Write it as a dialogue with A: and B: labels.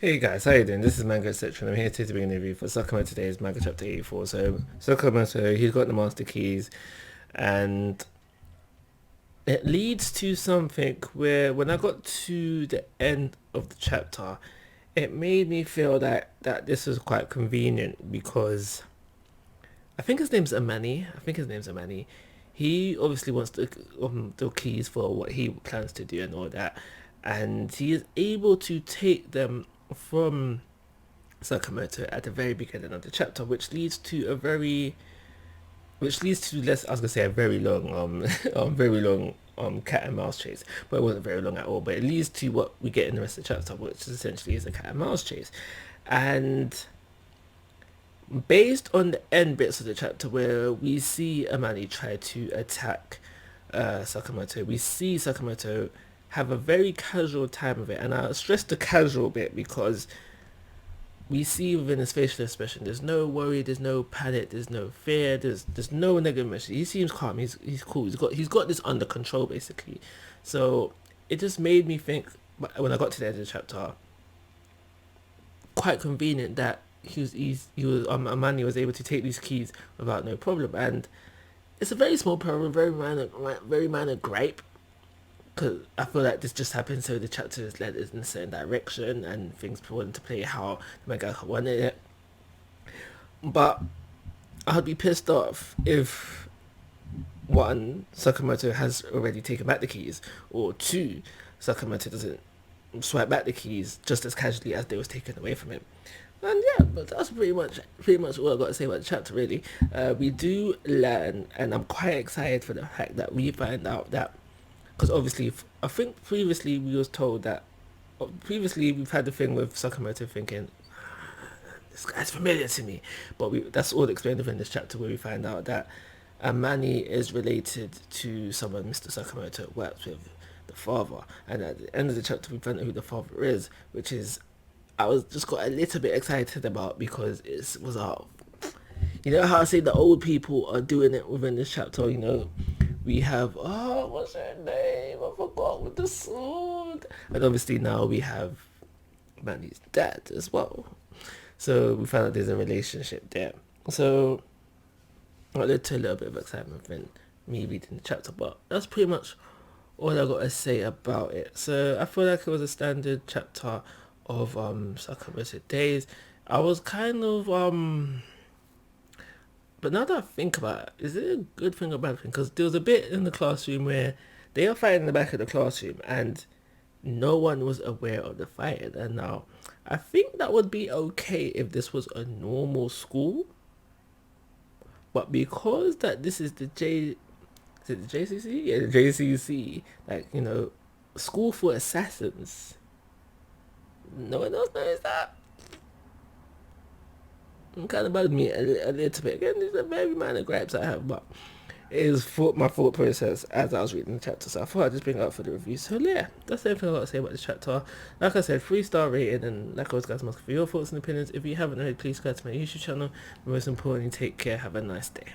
A: Hey guys, how you doing? This is Manga, etc. I'm here to bring a review for Sakamoto Days Manga Chapter 84. So Sakamoto, he's got the master keys, and it leads to something where when I got to the end of the chapter, it made me feel that this was quite convenient because I think his name's Amani. I think his name's Amani. He obviously wants the keys for what he plans to do and all that, and he is able to take them from Sakamoto at the very beginning of the chapter, which leads to less. I was gonna say a very long, very long cat and mouse chase, but it wasn't very long at all. But it leads to what we get in the rest of the chapter, which essentially is a cat and mouse chase, and based on the end bits of the chapter where we see Amani try to attack Sakamoto, we see Sakamoto have a very casual time of it, and I stress the casual bit because we see within his facial expression there's no worry, there's no panic, there's no fear, there's no negative emotion. He seems calm, he's cool, he's got this under control basically. So it just made me think when I got to the end of the chapter, quite convenient that Amani was able to take these keys without no problem, and it's a very small problem, very minor gripe, because I feel like this just happened so the chapter is led in a certain direction and things fall into play how the manga wanted it. But I'd be pissed off if one, Sakamoto has already taken back the keys, or two, Sakamoto doesn't swipe back the keys just as casually as they was taken away from him. And yeah, but that's pretty much all I got to say about the chapter really. We do learn, and I'm quite excited for the fact that we find out that, because obviously I think previously we was told that, previously we've had the thing with Sakamoto thinking, this guy's familiar to me, but that's all explained within this chapter where we find out that Amani is related to someone Mr. Sakamoto works with, the father, and at the end of the chapter we find out who the father is, which is I was just got a little bit excited about because it was you know how I say the old people are doing it within this chapter. You know, we have what's her name? I forgot, with the sword, and obviously now we have Manny's dad as well. So we found out there's a relationship there. So that led to a little bit of excitement when me reading the chapter, but that's pretty much all I got to say about it. So I feel like it was a standard chapter of Sakamoto Days. I was kind of but now that I think about it, is it a good thing or bad thing? Because there was a bit in the classroom where they are fighting in the back of the classroom and no one was aware of the fighting. And now I think that would be okay if this was a normal school, but because that this is is it the JCC? Yeah, the JCC, like, you know, school for assassins. No one else knows that. It kind of bugged me a little bit. Again, these are very minor gripes I have, but it is my thought process as I was reading the chapter. So I thought I'd just bring it up for the review. So yeah, that's everything I got to say about this chapter. Like I said, 3-star rating, and like always, guys, I'm asking for your thoughts and opinions. If you haven't already, please subscribe to my YouTube channel. Most importantly, take care. Have a nice day.